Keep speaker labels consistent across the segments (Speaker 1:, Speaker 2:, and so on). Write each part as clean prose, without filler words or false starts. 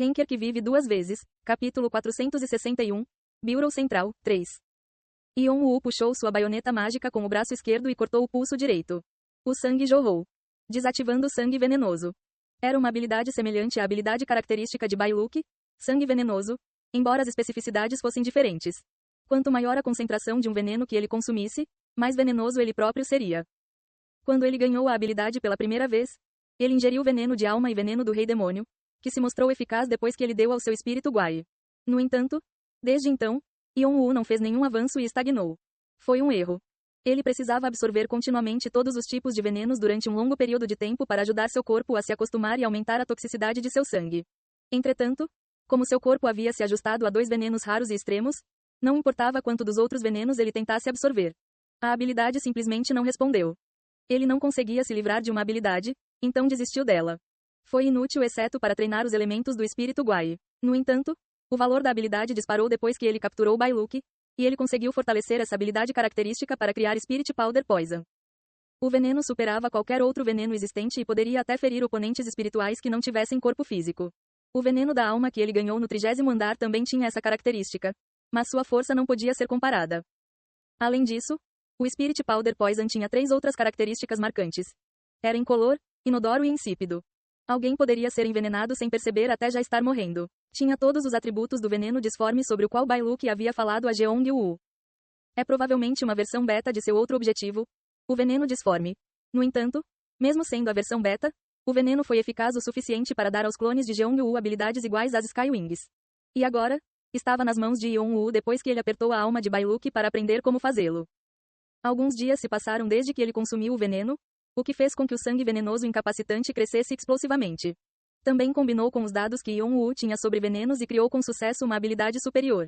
Speaker 1: Henker que vive duas vezes. Capítulo 461. Bureau Central, 3. Yeon-woo puxou sua baioneta mágica com o braço esquerdo e cortou o pulso direito. O sangue jorrou, desativando o sangue venenoso. Era uma habilidade semelhante à habilidade característica de Bailuke, sangue venenoso, embora as especificidades fossem diferentes. Quanto maior a concentração de um veneno que ele consumisse, mais venenoso ele próprio seria. Quando ele ganhou a habilidade pela primeira vez, ele ingeriu veneno de alma e veneno do Rei Demônio, que se mostrou eficaz depois que ele deu ao seu espírito Guai. No entanto, desde então, Yeon-woo não fez nenhum avanço e estagnou. Foi um erro. Ele precisava absorver continuamente todos os tipos de venenos durante um longo período de tempo para ajudar seu corpo a se acostumar e aumentar a toxicidade de seu sangue. Entretanto, como seu corpo havia se ajustado a 2 venenos raros e extremos, não importava quanto dos outros venenos ele tentasse absorver. A habilidade simplesmente não respondeu. Ele não conseguia se livrar de uma habilidade, então desistiu dela. Foi inútil exceto para treinar os elementos do espírito Guai. No entanto, o valor da habilidade disparou depois que ele capturou Bailuke, e ele conseguiu fortalecer essa habilidade característica para criar Spirit Powder Poison. O veneno superava qualquer outro veneno existente e poderia até ferir oponentes espirituais que não tivessem corpo físico. O veneno da alma que ele ganhou no 30º andar também tinha essa característica, mas sua força não podia ser comparada. Além disso, o Spirit Powder Poison tinha 3 outras características marcantes. Era incolor, inodoro e insípido. Alguém poderia ser envenenado sem perceber até já estar morrendo. Tinha todos os atributos do veneno disforme sobre o qual Bailuke havia falado a Jeong-woo. É provavelmente uma versão beta de seu outro objetivo, o veneno disforme. No entanto, mesmo sendo a versão beta, o veneno foi eficaz o suficiente para dar aos clones de Jeong-woo habilidades iguais às Skywings. E agora, estava nas mãos de Yeon-woo depois que ele apertou a alma de Bailuke para aprender como fazê-lo. Alguns dias se passaram desde que ele consumiu o veneno, o que fez com que o sangue venenoso incapacitante crescesse explosivamente. Também combinou com os dados que Yeon-woo tinha sobre venenos e criou com sucesso uma habilidade superior.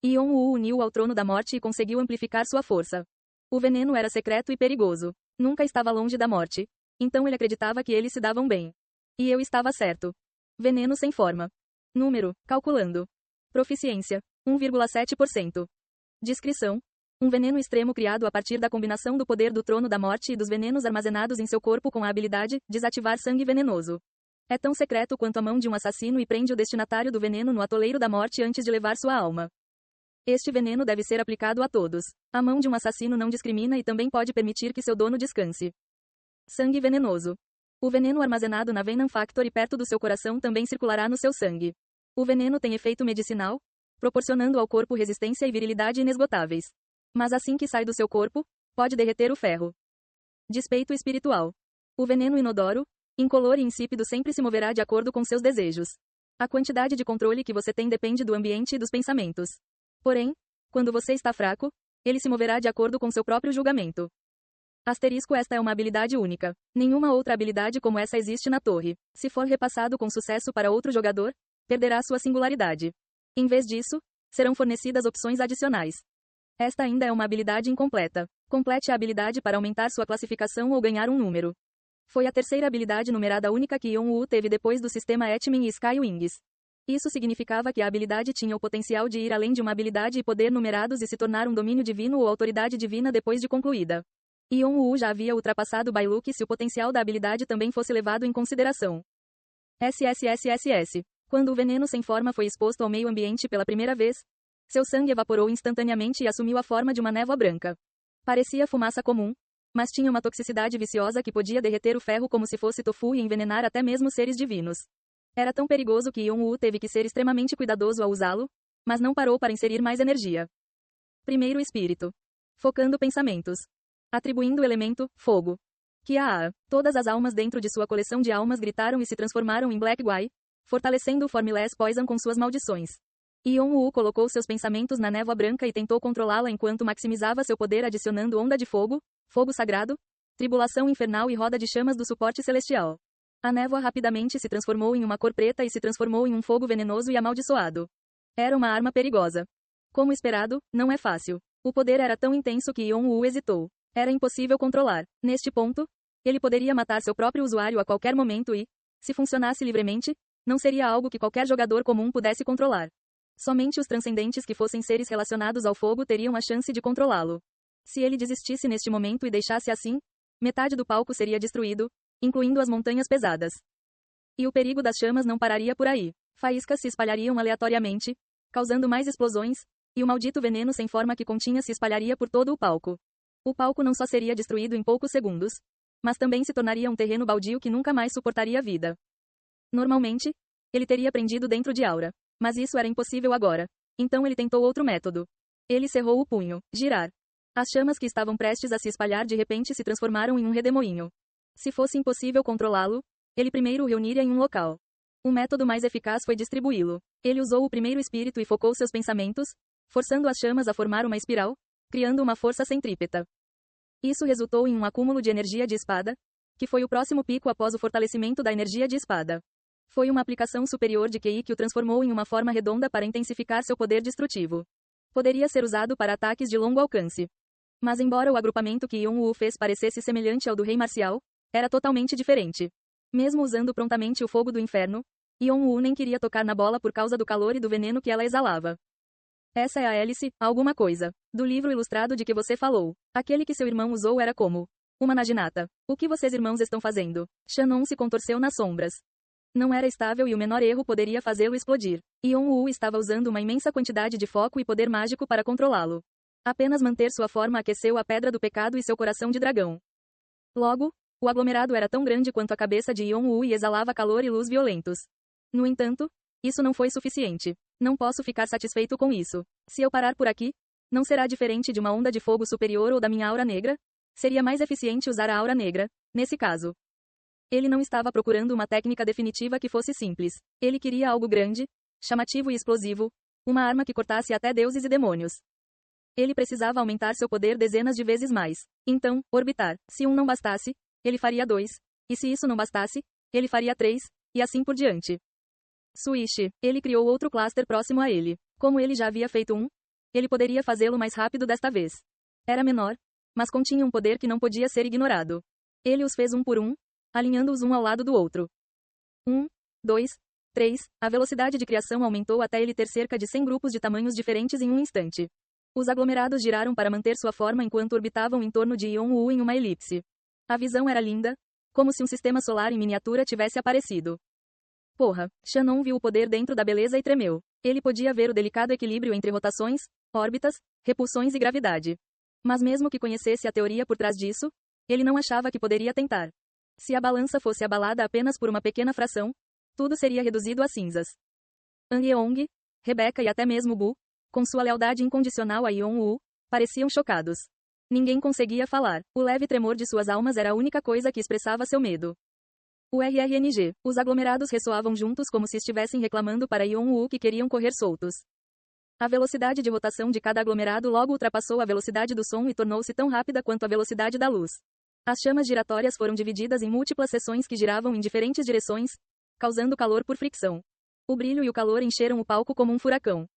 Speaker 1: Yeon-woo uniu ao trono da morte e conseguiu amplificar sua força. O veneno era secreto e perigoso. Nunca estava longe da morte. Então ele acreditava que eles se davam bem. E eu estava certo. Veneno sem forma. Número, calculando. Proficiência, 1,7%. Descrição. Um veneno extremo criado a partir da combinação do poder do trono da morte e dos venenos armazenados em seu corpo com a habilidade, desativar sangue venenoso. É tão secreto quanto a mão de um assassino e prende o destinatário do veneno no atoleiro da morte antes de levar sua alma. Este veneno deve ser aplicado a todos. A mão de um assassino não discrimina e também pode permitir que seu dono descanse. Sangue venenoso. O veneno armazenado na Venom Factory perto do seu coração também circulará no seu sangue. O veneno tem efeito medicinal, proporcionando ao corpo resistência e virilidade inesgotáveis. Mas assim que sai do seu corpo, pode derreter o ferro. Despeito espiritual. O veneno inodoro, incolor e insípido sempre se moverá de acordo com seus desejos. A quantidade de controle que você tem depende do ambiente e dos pensamentos. Porém, quando você está fraco, ele se moverá de acordo com seu próprio julgamento. Asterisco, esta é uma habilidade única. Nenhuma outra habilidade como essa existe na torre. Se for repassado com sucesso para outro jogador, perderá sua singularidade. Em vez disso, serão fornecidas opções adicionais. Esta ainda é uma habilidade incompleta. Complete a habilidade para aumentar sua classificação ou ganhar um número. Foi a terceira habilidade numerada única que Yeon-woo teve depois do sistema Etmin e Skywings. Isso significava que a habilidade tinha o potencial de ir além de uma habilidade e poder numerados e se tornar um domínio divino ou autoridade divina depois de concluída. Yeon-woo já havia ultrapassado Bailuke se o potencial da habilidade também fosse levado em consideração. SSSSS. Quando o veneno sem forma foi exposto ao meio ambiente pela primeira vez, seu sangue evaporou instantaneamente e assumiu a forma de uma névoa branca. Parecia fumaça comum, mas tinha uma toxicidade viciosa que podia derreter o ferro como se fosse tofu e envenenar até mesmo seres divinos. Era tão perigoso que Yeon-woo teve que ser extremamente cuidadoso ao usá-lo, mas não parou para inserir mais energia. Primeiro espírito. Focando pensamentos. Atribuindo o elemento, fogo. Kia-a. Todas as almas dentro de sua coleção de almas gritaram e se transformaram em Black Guai, fortalecendo o Formless Poison com suas maldições. Yeon-woo colocou seus pensamentos na névoa branca e tentou controlá-la enquanto maximizava seu poder adicionando onda de fogo, fogo sagrado, tribulação infernal e roda de chamas do suporte celestial. A névoa rapidamente se transformou em uma cor preta e se transformou em um fogo venenoso e amaldiçoado. Era uma arma perigosa. Como esperado, não é fácil. O poder era tão intenso que Yeon-woo hesitou. Era impossível controlar. Neste ponto, ele poderia matar seu próprio usuário a qualquer momento e, se funcionasse livremente, não seria algo que qualquer jogador comum pudesse controlar. Somente os transcendentes que fossem seres relacionados ao fogo teriam a chance de controlá-lo. Se ele desistisse neste momento e deixasse assim, metade do palco seria destruído, incluindo as montanhas pesadas. E o perigo das chamas não pararia por aí. Faíscas se espalhariam aleatoriamente, causando mais explosões, e o maldito veneno sem forma que continha se espalharia por todo o palco. O palco não só seria destruído em poucos segundos, mas também se tornaria um terreno baldio que nunca mais suportaria a vida. Normalmente, ele teria prendido dentro de Aura. Mas isso era impossível agora. Então ele tentou outro método. Ele cerrou o punho. Girar. As chamas que estavam prestes a se espalhar de repente se transformaram em um redemoinho. Se fosse impossível controlá-lo, ele primeiro o reuniria em um local. O método mais eficaz foi distribuí-lo. Ele usou o primeiro espírito e focou seus pensamentos, forçando as chamas a formar uma espiral, criando uma força centrípeta. Isso resultou em um acúmulo de energia de espada, que foi o próximo pico após o fortalecimento da energia de espada. Foi uma aplicação superior de QI que o transformou em uma forma redonda para intensificar seu poder destrutivo. Poderia ser usado para ataques de longo alcance. Mas embora o agrupamento que Yon-Woo fez parecesse semelhante ao do Rei Marcial, era totalmente diferente. Mesmo usando prontamente o fogo do inferno, Yon-Woo nem queria tocar na bola por causa do calor e do veneno que ela exalava. Essa é a hélice, alguma coisa, do livro ilustrado de que você falou. Aquele que seu irmão usou era como uma naginata. O que vocês irmãos estão fazendo? Shannon se contorceu nas sombras. Não era estável e o menor erro poderia fazê-lo explodir. Yon-Woo estava usando uma imensa quantidade de foco e poder mágico para controlá-lo. Apenas manter sua forma aqueceu a pedra do pecado e seu coração de dragão. Logo, o aglomerado era tão grande quanto a cabeça de Yon-Woo e exalava calor e luz violentos. No entanto, isso não foi suficiente. Não posso ficar satisfeito com isso. Se eu parar por aqui, não será diferente de uma onda de fogo superior ou da minha aura negra? Seria mais eficiente usar a aura negra, nesse caso. Ele não estava procurando uma técnica definitiva que fosse simples. Ele queria algo grande, chamativo e explosivo, uma arma que cortasse até deuses e demônios. Ele precisava aumentar seu poder dezenas de vezes mais. Então, orbitar. Se um não bastasse, ele faria 2. E se isso não bastasse, ele faria 3, e assim por diante. Switch. Ele criou outro cluster próximo a ele. Como ele já havia feito um, ele poderia fazê-lo mais rápido desta vez. Era menor, mas continha um poder que não podia ser ignorado. Ele os fez um por um, alinhando-os um ao lado do outro. 1, 2, 3. A velocidade de criação aumentou até ele ter cerca de 100 grupos de tamanhos diferentes em um instante. Os aglomerados giraram para manter sua forma enquanto orbitavam em torno de Yon-Woo em uma elipse. A visão era linda, como se um sistema solar em miniatura tivesse aparecido. Porra, Shannon viu o poder dentro da beleza e tremeu. Ele podia ver o delicado equilíbrio entre rotações, órbitas, repulsões e gravidade. Mas mesmo que conhecesse a teoria por trás disso, ele não achava que poderia tentar. Se a balança fosse abalada apenas por uma pequena fração, tudo seria reduzido a cinzas. An Yeong, Rebecca e até mesmo Bu, com sua lealdade incondicional a Yon-Woo, pareciam chocados. Ninguém conseguia falar. O leve tremor de suas almas era a única coisa que expressava seu medo. O RRNG. Os aglomerados ressoavam juntos como se estivessem reclamando para Yon-Woo que queriam correr soltos. A velocidade de rotação de cada aglomerado logo ultrapassou a velocidade do som e tornou-se tão rápida quanto a velocidade da luz. As chamas giratórias foram divididas em múltiplas seções que giravam em diferentes direções, causando calor por fricção. O brilho e o calor encheram o palco como um furacão.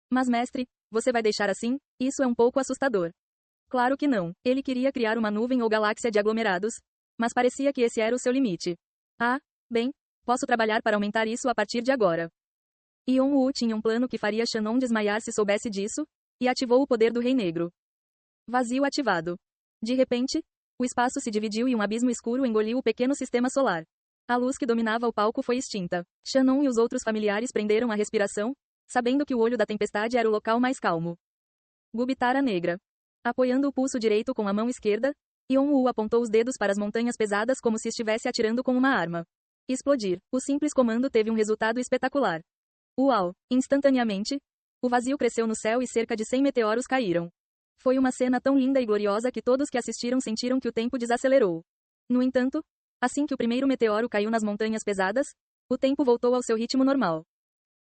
Speaker 1: Mas mestre, você vai deixar assim? Isso é um pouco assustador. Claro que não. Ele queria criar uma nuvem ou galáxia de aglomerados, mas parecia que esse era o seu limite. Ah, bem, posso trabalhar para aumentar isso a partir de agora. Yon-Woo tinha um plano que faria Shannon desmaiar se soubesse disso, e ativou o poder do Rei Negro. Vazio ativado. De repente, o espaço se dividiu e um abismo escuro engoliu o pequeno sistema solar. A luz que dominava o palco foi extinta. Shannon e os outros familiares prenderam a respiração, sabendo que o olho da tempestade era o local mais calmo. Gubitara Negra. Apoiando o pulso direito com a mão esquerda, Yon-Woo apontou os dedos para as montanhas pesadas como se estivesse atirando com uma arma. Explodir. O simples comando teve um resultado espetacular. Uau! Instantaneamente, o vazio cresceu no céu e cerca de 100 meteoros caíram. Foi uma cena tão linda e gloriosa que todos que assistiram sentiram que o tempo desacelerou. No entanto, assim que o primeiro meteoro caiu nas montanhas pesadas, o tempo voltou ao seu ritmo normal.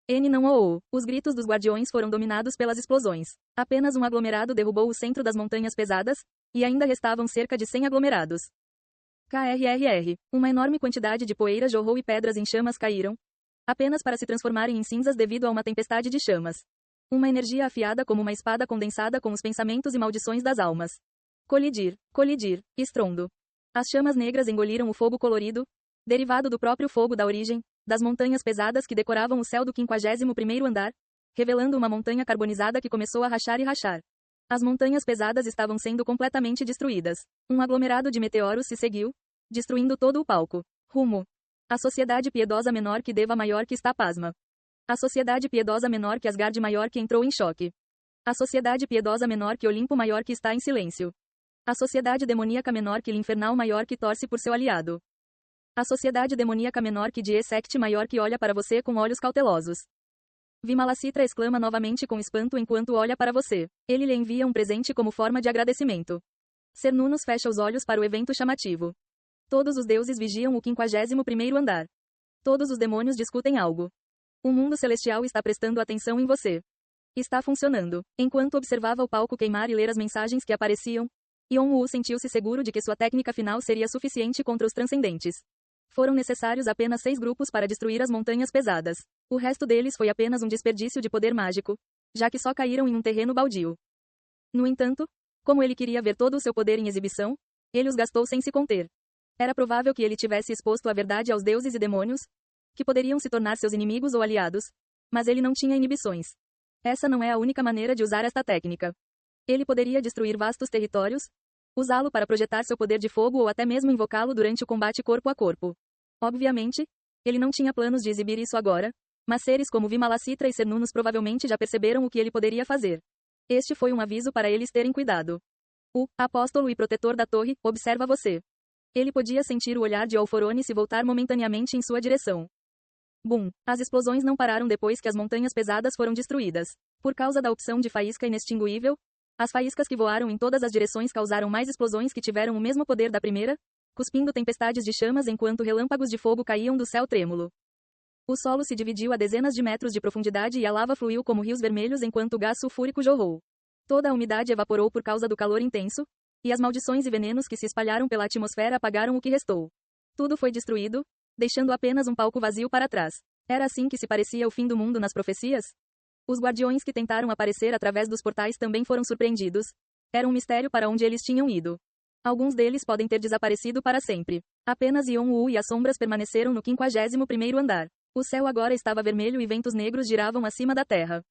Speaker 1: N não ou. Os gritos dos guardiões foram dominados pelas explosões. Apenas um aglomerado derrubou o centro das montanhas pesadas, e ainda restavam cerca de 100 aglomerados. KRRR. Uma enorme quantidade de poeira jorrou e pedras em chamas caíram, apenas para se transformarem em cinzas devido a uma tempestade de chamas. Uma energia afiada como uma espada condensada com os pensamentos e maldições das almas. Colidir, colidir, estrondo. As chamas negras engoliram o fogo colorido, derivado do próprio fogo da origem, das montanhas pesadas que decoravam o céu do 51º andar, revelando uma montanha carbonizada que começou a rachar e rachar. As montanhas pesadas estavam sendo completamente destruídas. Um aglomerado de meteoros se seguiu, destruindo todo o palco. Rumo. A sociedade piedosa menor que deva maior que está pasma. A sociedade piedosa menor que Asgard maior que entrou em choque. A sociedade piedosa menor que Olimpo maior que está em silêncio. A sociedade demoníaca menor que Linfernal maior que torce por seu aliado. A sociedade demoníaca menor que Diesect maior que olha para você com olhos cautelosos. Vimalacitra exclama novamente com espanto enquanto olha para você. Ele lhe envia um presente como forma de agradecimento. Cernunnos fecha os olhos para o evento chamativo. Todos os deuses vigiam o 51º andar. Todos os demônios discutem algo. O mundo celestial está prestando atenção em você. Está funcionando. Enquanto observava o palco queimar e ler as mensagens que apareciam, Yon-Woo sentiu-se seguro de que sua técnica final seria suficiente contra os transcendentes. Foram necessários apenas 6 grupos para destruir as montanhas pesadas. O resto deles foi apenas um desperdício de poder mágico, já que só caíram em um terreno baldio. No entanto, como ele queria ver todo o seu poder em exibição, ele os gastou sem se conter. Era provável que ele tivesse exposto a verdade aos deuses e demônios, que poderiam se tornar seus inimigos ou aliados, mas ele não tinha inibições. Essa não é a única maneira de usar esta técnica. Ele poderia destruir vastos territórios, usá-lo para projetar seu poder de fogo ou até mesmo invocá-lo durante o combate corpo a corpo. Obviamente, ele não tinha planos de exibir isso agora, mas seres como Vimalacitra e Cernunnos provavelmente já perceberam o que ele poderia fazer. Este foi um aviso para eles terem cuidado. O apóstolo e protetor da torre observa você. Ele podia sentir o olhar de Alforone se voltar momentaneamente em sua direção. Bum! As explosões não pararam depois que as montanhas pesadas foram destruídas. Por causa da opção de faísca inextinguível, as faíscas que voaram em todas as direções causaram mais explosões que tiveram o mesmo poder da primeira, cuspindo tempestades de chamas enquanto relâmpagos de fogo caíam do céu trêmulo. O solo se dividiu a dezenas de metros de profundidade e a lava fluiu como rios vermelhos enquanto o gás sulfúrico jorrou. Toda a umidade evaporou por causa do calor intenso, e as maldições e venenos que se espalharam pela atmosfera apagaram o que restou. Tudo foi destruído, deixando apenas um palco vazio para trás. Era assim que se parecia o fim do mundo nas profecias? Os guardiões que tentaram aparecer através dos portais também foram surpreendidos. Era um mistério para onde eles tinham ido. Alguns deles podem ter desaparecido para sempre. Apenas Yon-Woo e as sombras permaneceram no 51º andar. O céu agora estava vermelho e ventos negros giravam acima da terra.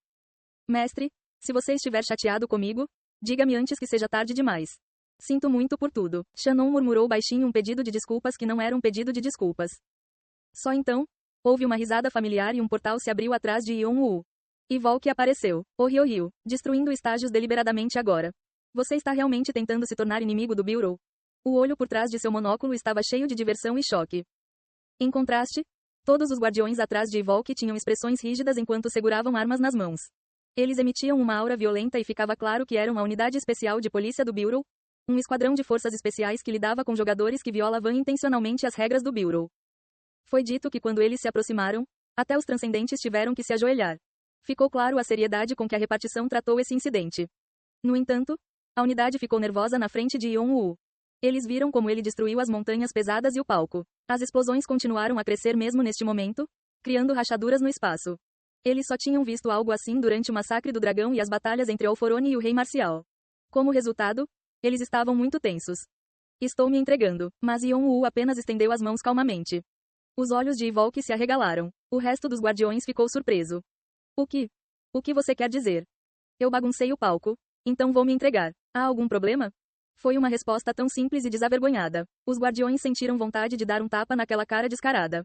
Speaker 1: Mestre, se você estiver chateado comigo, diga-me antes que seja tarde demais. Sinto muito por tudo. Shannon murmurou baixinho um pedido de desculpas que não era um pedido de desculpas. Só então, houve uma risada familiar e um portal se abriu atrás de Yon-Woo. E Volk apareceu. Oh Ryo-Ryo, destruindo estágios deliberadamente agora. Você está realmente tentando se tornar inimigo do Bureau? O olho por trás de seu monóculo estava cheio de diversão e choque. Em contraste, todos os guardiões atrás de Volk tinham expressões rígidas enquanto seguravam armas nas mãos. Eles emitiam uma aura violenta e ficava claro que eram a unidade especial de polícia do Bureau, um esquadrão de forças especiais que lidava com jogadores que violavam intencionalmente as regras do Bureau. Foi dito que quando eles se aproximaram, até os transcendentes tiveram que se ajoelhar. Ficou claro a seriedade com que a repartição tratou esse incidente. No entanto, a unidade ficou nervosa na frente de Yon-Woo. Eles viram como ele destruiu as montanhas pesadas e o palco. As explosões continuaram a crescer mesmo neste momento, criando rachaduras no espaço. Eles só tinham visto algo assim durante o massacre do dragão e as batalhas entre Alforone e o Rei Marcial. Como resultado, eles estavam muito tensos. Estou me entregando, mas Yon-Woo apenas estendeu as mãos calmamente. Os olhos de Volk se arregalaram. O resto dos guardiões ficou surpreso. O que você quer dizer? Eu baguncei o palco, então vou me entregar. Há algum problema? Foi uma resposta tão simples e desavergonhada. Os guardiões sentiram vontade de dar um tapa naquela cara descarada.